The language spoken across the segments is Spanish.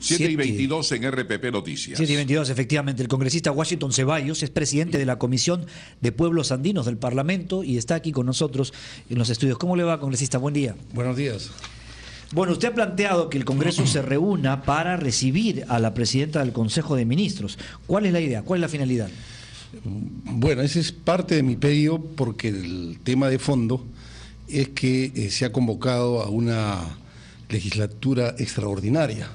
7:22 en RPP Noticias. 7:22, efectivamente. El congresista Washington Ceballos es presidente de la Comisión de Pueblos Andinos del Parlamento y está aquí con nosotros en los estudios. ¿Cómo le va, congresista? Buen día. Buenos días. Bueno, usted ha planteado que el Congreso se reúna para recibir a la presidenta del Consejo de Ministros. ¿Cuál es la idea? ¿Cuál es la finalidad? Bueno, ese es parte de mi pedido porque el tema de fondo es que se ha convocado a una legislatura extraordinaria.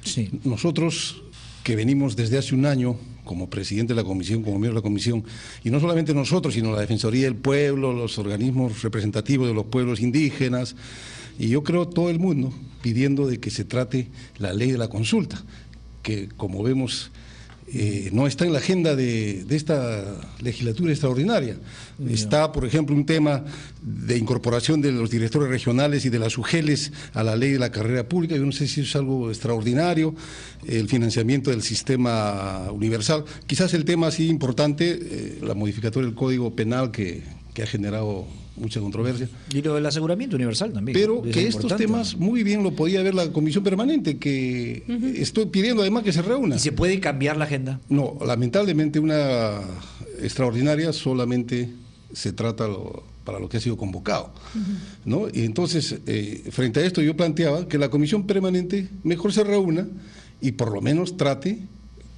Sí. Nosotros, que venimos desde hace un año como presidente de la comisión, como miembro de la comisión, y no solamente nosotros, sino la Defensoría del Pueblo, los organismos representativos de los pueblos indígenas, y yo creo todo el mundo pidiendo de que se trate la ley de la consulta, que como vemos no está en la agenda de esta legislatura extraordinaria. Está, por ejemplo, un tema de incorporación de los directores regionales y de las UGELES a la ley de la carrera pública. Yo no sé si eso es algo extraordinario, el financiamiento del sistema universal. Quizás el tema así importante, la modificatoria del Código Penal que ha generado mucha controversia. Y lo del aseguramiento universal también. Pero que estos temas muy bien lo podía ver la comisión permanente, que estoy pidiendo además que se reúna. ¿Y se puede cambiar la agenda? No, lamentablemente una extraordinaria solamente se trata para lo que ha sido convocado, ¿no? Y entonces, frente a esto yo planteaba que la comisión permanente mejor se reúna y por lo menos trate,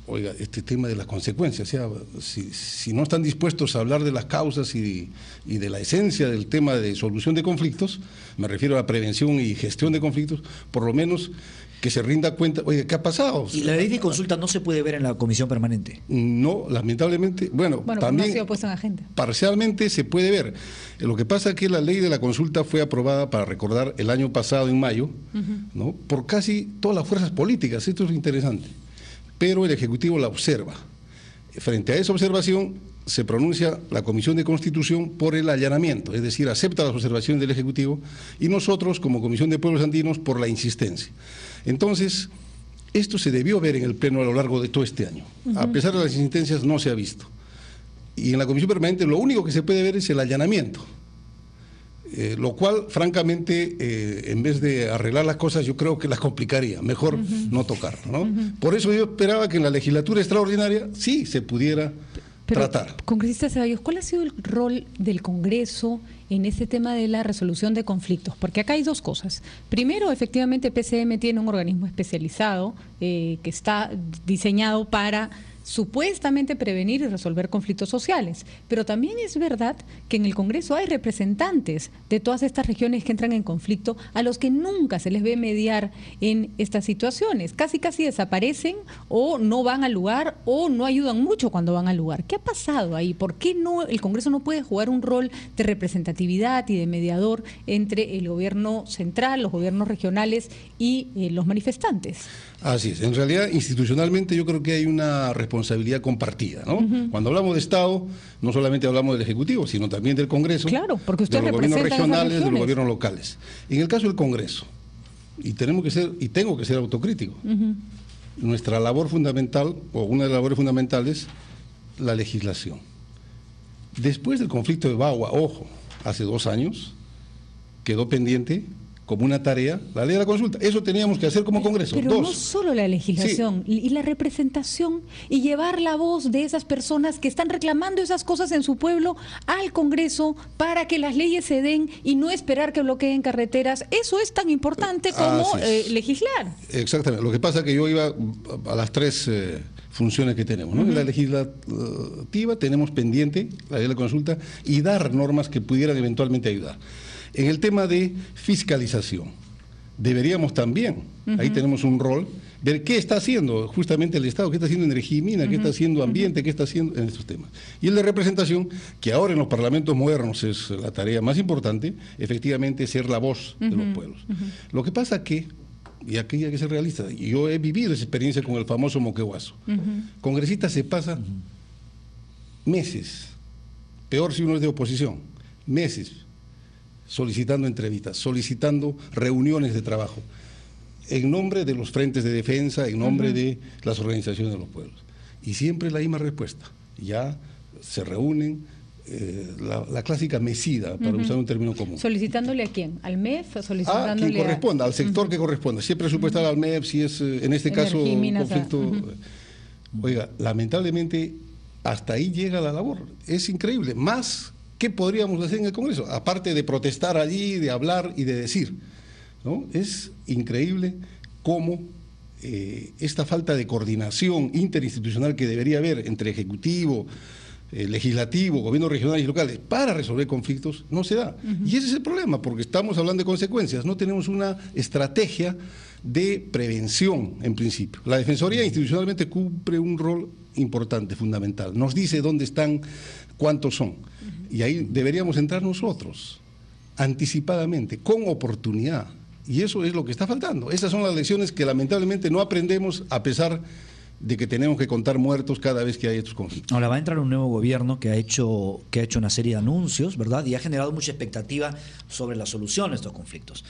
oiga, este tema de las consecuencias, o sea, si no están dispuestos a hablar de las causas y de la esencia del tema de solución de conflictos, me refiero a la prevención y gestión de conflictos, por lo menos que se rinda cuenta, oye, ¿qué ha pasado? ¿Y la ley de consulta no se puede ver en la comisión permanente? No, lamentablemente, bueno también no ha sido puesta en agenda. Parcialmente se puede ver. Lo que pasa es que la ley de la consulta fue aprobada, para recordar, el año pasado, en mayo, ¿no? Por casi todas las fuerzas políticas. Esto es interesante. Pero el Ejecutivo la observa. Frente a esa observación se pronuncia la Comisión de Constitución por el allanamiento, es decir, acepta las observaciones del Ejecutivo, y nosotros, como Comisión de Pueblos Andinos, por la insistencia. Entonces, esto se debió ver en el Pleno a lo largo de todo este año. A pesar de las insistencias, no se ha visto. Y en la Comisión Permanente lo único que se puede ver es el allanamiento. Lo cual, francamente, en vez de arreglar las cosas, yo creo que las complicaría. Mejor no tocarlo, ¿no? Por eso yo esperaba que en la legislatura extraordinaria sí se pudiera tratar. Congresista Ceballos, ¿cuál ha sido el rol del Congreso en este tema de la resolución de conflictos? Porque acá hay dos cosas. Primero, efectivamente, PCM tiene un organismo especializado que está diseñado para supuestamente prevenir y resolver conflictos sociales, pero también es verdad que en el Congreso hay representantes de todas estas regiones que entran en conflicto a los que nunca se les ve mediar en estas situaciones, casi desaparecen o no van al lugar o no ayudan mucho cuando van al lugar. ¿Qué ha pasado ahí? ¿Por qué no el Congreso no puede jugar un rol de representatividad y de mediador entre el gobierno central, los gobiernos regionales y los manifestantes? Así es, en realidad institucionalmente yo creo que hay una responsabilidad compartida, ¿no? Cuando hablamos de Estado, no solamente hablamos del Ejecutivo, sino también del Congreso, claro, porque usted de los gobiernos regionales, de los regiones. gobiernos locales. En el caso del Congreso, y tengo que ser autocrítico, nuestra labor fundamental, o una de las labores fundamentales, la legislación. Después del conflicto de Bagua, ojo, hace 2 años, quedó pendiente como una tarea la ley de la consulta. Eso teníamos que hacer como Congreso. Pero no solo la legislación, y la representación y llevar la voz de esas personas que están reclamando esas cosas en su pueblo al Congreso para que las leyes se den y no esperar que bloqueen carreteras. Eso es tan importante como legislar. Exactamente. Lo que pasa es que yo iba a las 3 funciones que tenemos, ¿no? En la legislativa tenemos pendiente la ley de la consulta y dar normas que pudieran eventualmente ayudar. En el tema de fiscalización, deberíamos también, ahí tenemos un rol, ver qué está haciendo justamente el Estado, qué está haciendo energía y mina, qué está haciendo ambiente, qué está haciendo en estos temas. Y el de representación, que ahora en los parlamentos modernos es la tarea más importante, efectivamente ser la voz de los pueblos. Lo que pasa que, y aquí hay que ser realista, y yo he vivido esa experiencia con el famoso moqueguazo, congresista se pasa meses, peor si uno es de oposición, meses, solicitando entrevistas, solicitando reuniones de trabajo, en nombre de los frentes de defensa, en nombre de las organizaciones de los pueblos. Y siempre la misma respuesta, ya se reúnen, la clásica mesida, para usar un término común. ¿Solicitándole a quién? ¿Al MEF? Quien corresponda, al sector que corresponda. Si es presupuestal al MEF, si es, en este caso, un conflicto... Oiga, lamentablemente, hasta ahí llega la labor. Es increíble. Más, ¿qué podríamos hacer en el Congreso? Aparte de protestar allí, de hablar y de decir, ¿no? Es increíble cómo esta falta de coordinación interinstitucional que debería haber entre Ejecutivo, legislativo, gobiernos regionales y locales para resolver conflictos, no se da. Y ese es el problema, porque estamos hablando de consecuencias, no tenemos una estrategia de prevención en principio. La Defensoría institucionalmente cumple un rol importante, fundamental. Nos dice dónde están, cuántos son. Y ahí deberíamos entrar nosotros, anticipadamente, con oportunidad. Y eso es lo que está faltando. Esas son las lecciones que lamentablemente no aprendemos, a pesar de que tenemos que contar muertos cada vez que hay estos conflictos. Ahora va a entrar un nuevo gobierno que ha hecho una serie de anuncios, ¿verdad? Y ha generado mucha expectativa sobre la solución de estos conflictos.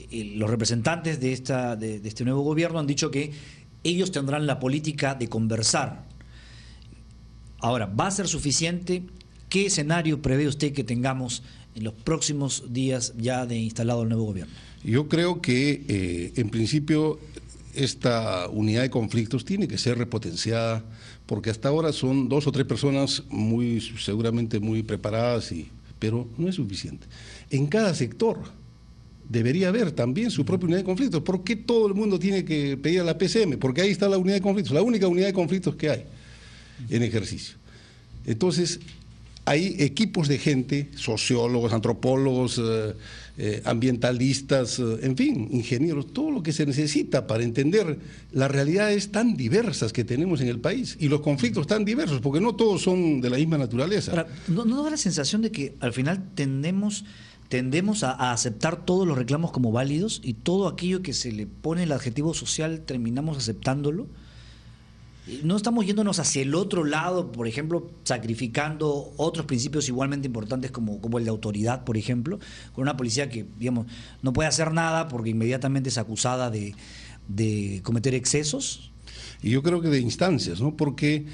Y los representantes de este nuevo gobierno han dicho que ellos tendrán la política de conversar. Ahora, ¿va a ser suficiente? ¿Qué escenario prevé usted que tengamos en los próximos días ya de instalado el nuevo gobierno? Yo creo que, en principio, esta unidad de conflictos tiene que ser repotenciada, porque hasta ahora son 2 o 3 personas seguramente muy preparadas, pero no es suficiente. En cada sector debería haber también su propia unidad de conflictos. ¿Por qué todo el mundo tiene que pedir a la PCM? Porque ahí está la unidad de conflictos, la única unidad de conflictos que hay en ejercicio. Entonces, hay equipos de gente, sociólogos, antropólogos, ambientalistas, en fin, ingenieros, todo lo que se necesita para entender las realidades tan diversas que tenemos en el país y los conflictos tan diversos, porque no todos son de la misma naturaleza. Ahora, ¿no da la sensación de que al final tendemos a aceptar todos los reclamos como válidos y todo aquello que se le pone el adjetivo social terminamos aceptándolo? ¿No estamos yéndonos hacia el otro lado, por ejemplo, sacrificando otros principios igualmente importantes como el de autoridad, por ejemplo, con una policía que, digamos, no puede hacer nada porque inmediatamente es acusada de cometer excesos? Y yo creo que de instancias, ¿no? Porque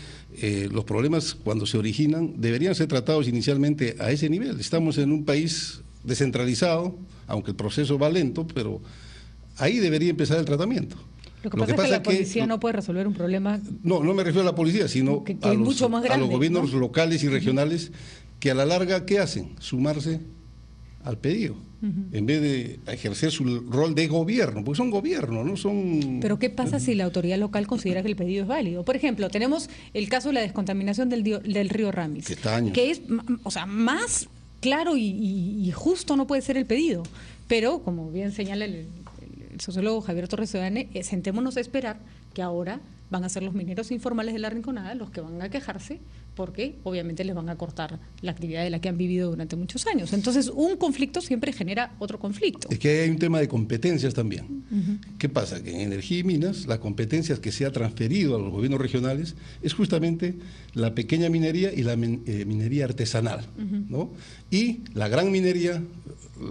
los problemas, cuando se originan, deberían ser tratados inicialmente a ese nivel. Estamos en un país descentralizado, aunque el proceso va lento, pero ahí debería empezar el tratamiento. Lo que pasa es que la policía no puede resolver un problema... No me refiero a la policía, sino a los gobiernos, ¿no?, locales y regionales, que a la larga, ¿qué hacen? Sumarse al pedido, en vez de ejercer su rol de gobierno, porque son gobierno, no son... Pero ¿qué pasa si la autoridad local considera que el pedido es válido? Por ejemplo, tenemos el caso de la descontaminación del río Ramis, que es, o sea, más claro y justo no puede ser el pedido, pero como bien señala el sociólogo Javier Torres Seoane, sentémonos a esperar que ahora van a ser los mineros informales de La Rinconada los que van a quejarse, porque obviamente les van a cortar la actividad de la que han vivido durante muchos años. Entonces, un conflicto siempre genera otro conflicto. Es que hay un tema de competencias también. ¿Qué pasa? Que en energía y minas, las competencias que se ha transferido a los gobiernos regionales es justamente la pequeña minería y la minería artesanal, ¿no? Y la gran minería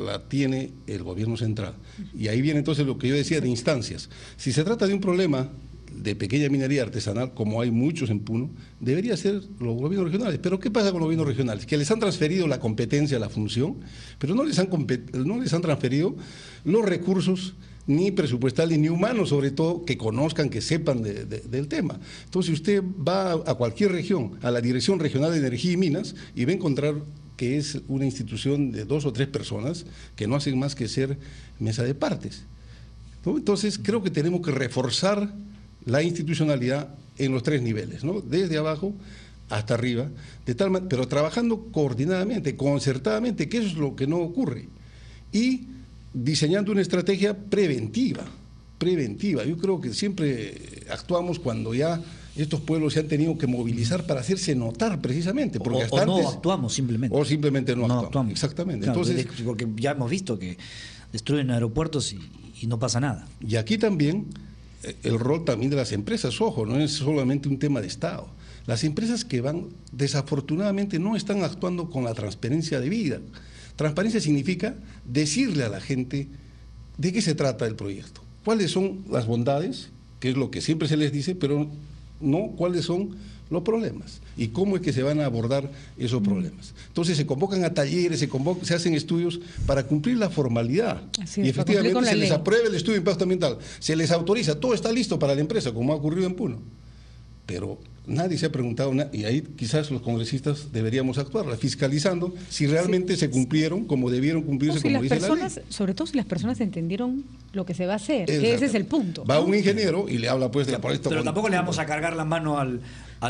la tiene el gobierno central. Y ahí viene entonces lo que yo decía de instancias. Si se trata de un problema de pequeña minería artesanal, como hay muchos en Puno, debería ser los gobiernos regionales. Pero ¿qué pasa con los gobiernos regionales? Que les han transferido la competencia, la función, pero no les han transferido los recursos, ni presupuestales, ni humanos, sobre todo, que conozcan, que sepan del tema. Entonces, usted va a cualquier región, a la Dirección Regional de Energía y Minas, y va a encontrar que es una institución de 2 o 3 personas que no hacen más que ser mesa de partes, ¿no? Entonces, creo que tenemos que reforzar la institucionalidad en los 3 niveles, ¿no? Desde abajo hasta arriba, pero trabajando coordinadamente, concertadamente, que eso es lo que no ocurre, y diseñando una estrategia preventiva. Yo creo que siempre actuamos cuando ya estos pueblos se han tenido que movilizar para hacerse notar, precisamente, porque hasta no antes, actuamos simplemente. O simplemente no actuamos. Exactamente. Claro, entonces, porque ya hemos visto que destruyen aeropuertos y no pasa nada. Y aquí también el rol también de las empresas, ojo, no es solamente un tema de Estado. Las empresas que desafortunadamente no están actuando con la transparencia debida. Transparencia significa decirle a la gente de qué se trata el proyecto, cuáles son las bondades, que es lo que siempre se les dice, pero no cuáles son los problemas y cómo es que se van a abordar esos problemas. Entonces se convocan a talleres, se hacen estudios para cumplir la formalidad. Así Y es, para cumplir efectivamente con la se les ley. aprueba el estudio de impacto ambiental, se les autoriza, todo está listo para la empresa, como ha ocurrido en Puno. Pero nadie se ha preguntado nada, y ahí quizás los congresistas deberíamos actuar, fiscalizando si realmente se cumplieron como debieron cumplirse, Si como las dice la ley. personas, sobre todo si las personas entendieron lo que se va a hacer, que ese es el punto. Va un ingeniero y le habla pues de por esto. Pero tampoco le vamos a cargar la mano al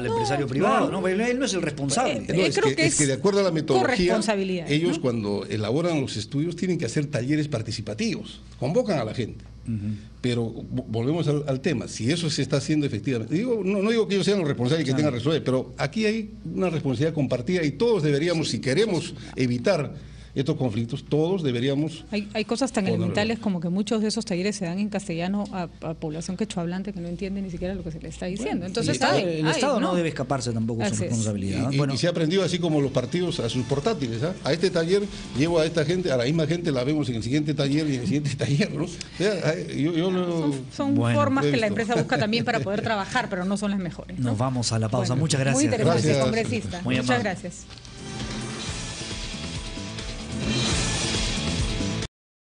empresario privado, ¿no? Él no es el responsable. No, es creo que es que de acuerdo a la metodología, corresponsabilidad, ellos ¿no? cuando elaboran los estudios tienen que hacer talleres participativos, convocan a la gente. Pero volvemos al tema, si eso se está haciendo efectivamente, no digo que ellos sean los responsables y que tengan que resolver, pero aquí hay una responsabilidad compartida y todos deberíamos, si queremos evitar estos conflictos, todos deberíamos... Hay cosas tan ponerlo. elementales como que muchos de esos talleres se dan en castellano a población quechohablante que no entiende ni siquiera lo que se le está diciendo. Entonces, el Estado no debe escaparse tampoco de su Así es. responsabilidad. Y se ha aprendido así como los partidos a sus portátiles. A este taller llevo a esta gente, a la misma gente la vemos en el siguiente taller y en el siguiente taller, ¿no? son Bueno, formas he que la visto. empresa busca también para poder trabajar, pero no son las mejores, ¿no? Nos vamos a la pausa. Bueno, Muchas gracias. Muy interesante, Gracias. congresista. Muy Muchas amable. gracias.